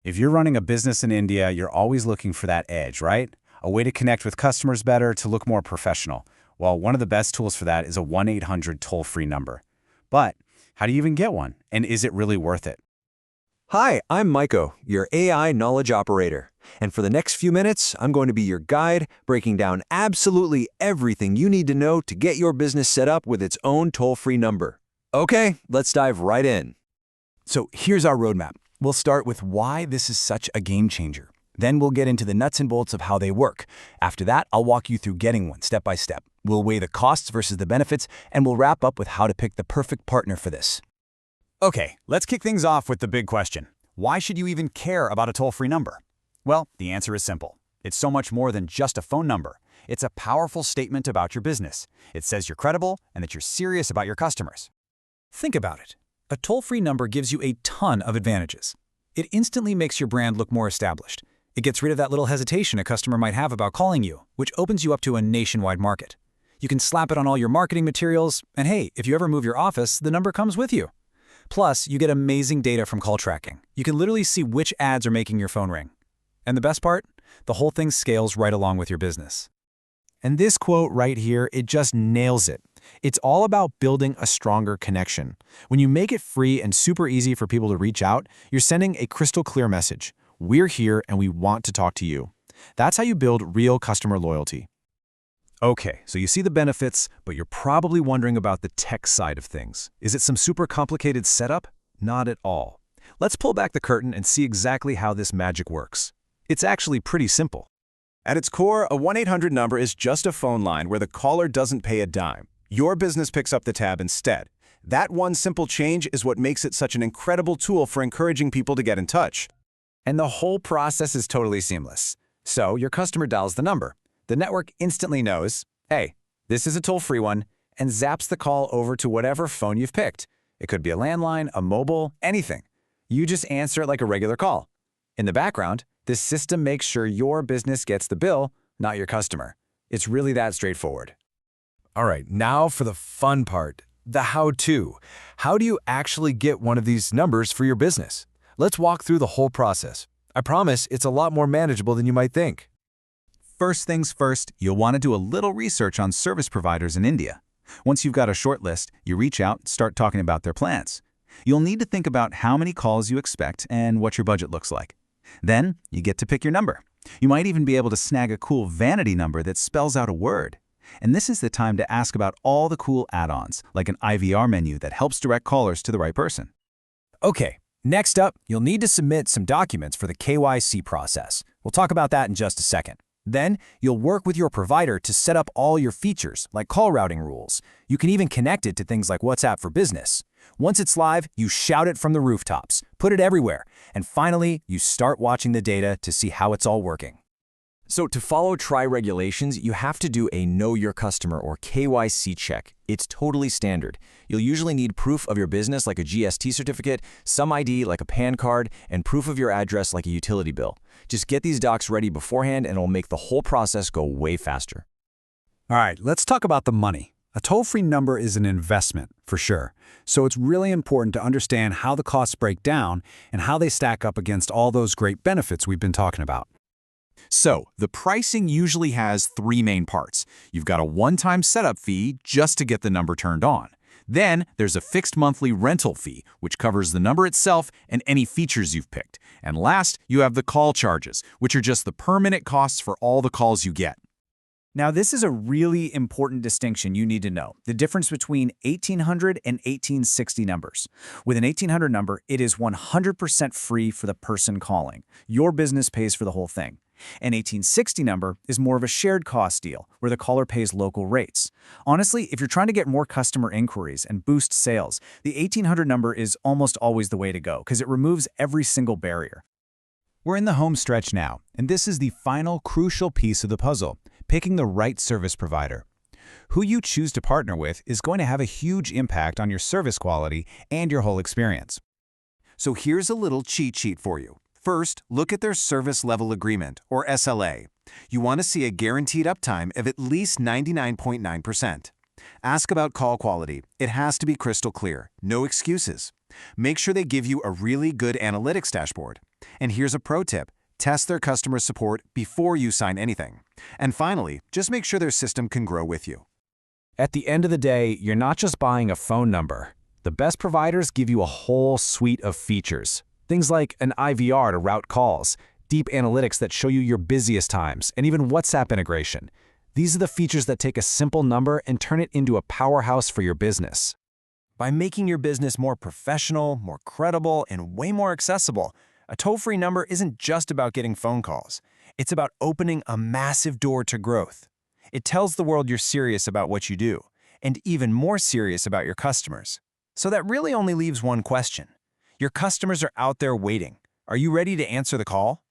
If you're running a business in India, you're always looking for that edge, right? A way to connect with customers better, to look more professional. Well, one of the best tools for that is a 1-800 toll-free number. But how do you even get one? And is it really worth it? Hi, I'm Maiko, your AI knowledge operator. And for the next few minutes, I'm going to be your guide, breaking down absolutely everything you need to know to get your business set up with its own toll-free number. Okay, let's dive right in. So here's our roadmap. We'll start with why this is such a game changer. Then we'll get into the nuts and bolts of how they work. After that, I'll walk you through getting one step by step. We'll weigh the costs versus the benefits, and we'll wrap up with how to pick the perfect partner for this. Okay, let's kick things off with the big question. Why should you even care about a toll-free number? Well, the answer is simple. It's so much more than just a phone number. It's a powerful statement about your business. It says you're credible and that you're serious about your customers. Think about it. A toll-free number gives you a ton of advantages. It instantly makes your brand look more established. It gets rid of that little hesitation a customer might have about calling you, which opens you up to a nationwide market. You can slap it on all your marketing materials, and hey, if you ever move your office, the number comes with you. Plus, you get amazing data from call tracking. You can literally see which ads are making your phone ring. And the best part? The whole thing scales right along with your business. And this quote right here, it just nails it. It's all about building a stronger connection. When you make it free and super easy for people to reach out, you're sending a crystal clear message. We're here and we want to talk to you. That's how you build real customer loyalty. Okay, so you see the benefits, but you're probably wondering about the tech side of things. Is it some super complicated setup? Not at all. Let's pull back the curtain and see exactly how this magic works. It's actually pretty simple. At its core, a 1-800 number is just a phone line where the caller doesn't pay a dime. Your business picks up the tab instead. That one simple change is what makes it such an incredible tool for encouraging people to get in touch. And the whole process is totally seamless. So your customer dials the number. The network instantly knows, hey, this is a toll-free one, and zaps the call over to whatever phone you've picked. It could be a landline, a mobile, anything. You just answer it like a regular call. In the background, this system makes sure your business gets the bill, not your customer. It's really that straightforward. All right, now for the fun part, the how-to. How do you actually get one of these numbers for your business? Let's walk through the whole process. I promise it's a lot more manageable than you might think. First things first, you'll want to do a little research on service providers in India. Once you've got a short list, you reach out, start talking about their plans. You'll need to think about how many calls you expect and what your budget looks like. Then, you get to pick your number. You might even be able to snag a cool vanity number that spells out a word. And this is the time to ask about all the cool add-ons, like an IVR menu that helps direct callers to the right person. Okay, next up, you'll need to submit some documents for the KYC process. We'll talk about that in just a second. Then, you'll work with your provider to set up all your features, like call routing rules. You can even connect it to things like WhatsApp for Business. Once it's live, you shout it from the rooftops, put it everywhere, and finally, you start watching the data to see how it's all working. So to follow TRI regulations, you have to do a Know Your Customer or KYC check. It's totally standard. You'll usually need proof of your business like a GST certificate, some ID like a PAN card, and proof of your address like a utility bill. Just get these docs ready beforehand and it'll make the whole process go way faster. All right, let's talk about the money. A toll-free number is an investment, for sure. So it's really important to understand how the costs break down and how they stack up against all those great benefits we've been talking about. So, the pricing usually has three main parts. You've got a one-time setup fee just to get the number turned on. Then, there's a fixed monthly rental fee, which covers the number itself and any features you've picked. And last, you have the call charges, which are just the per-minute costs for all the calls you get. Now, this is a really important distinction you need to know, the difference between 1800 and 1860 numbers. With an 1800 number, it is 100% free for the person calling. Your business pays for the whole thing. An 1860 number is more of a shared cost deal, where the caller pays local rates. Honestly, if you're trying to get more customer inquiries and boost sales, the 1800 number is almost always the way to go because it removes every single barrier. We're in the home stretch now, and this is the final crucial piece of the puzzle, picking the right service provider. Who you choose to partner with is going to have a huge impact on your service quality and your whole experience. So here's a little cheat sheet for you. First, look at their Service Level Agreement, or SLA. You want to see a guaranteed uptime of at least 99.9%. Ask about call quality. It has to be crystal clear. No excuses. Make sure they give you a really good analytics dashboard. And here's a pro tip. Test their customer support before you sign anything. And finally, just make sure their system can grow with you. At the end of the day, you're not just buying a phone number. The best providers give you a whole suite of features. Things like an IVR to route calls, deep analytics that show you your busiest times, and even WhatsApp integration. These are the features that take a simple number and turn it into a powerhouse for your business. By making your business more professional, more credible, and way more accessible, a toll-free number isn't just about getting phone calls. It's about opening a massive door to growth. It tells the world you're serious about what you do, and even more serious about your customers. So that really only leaves one question. Your customers are out there waiting. Are you ready to answer the call?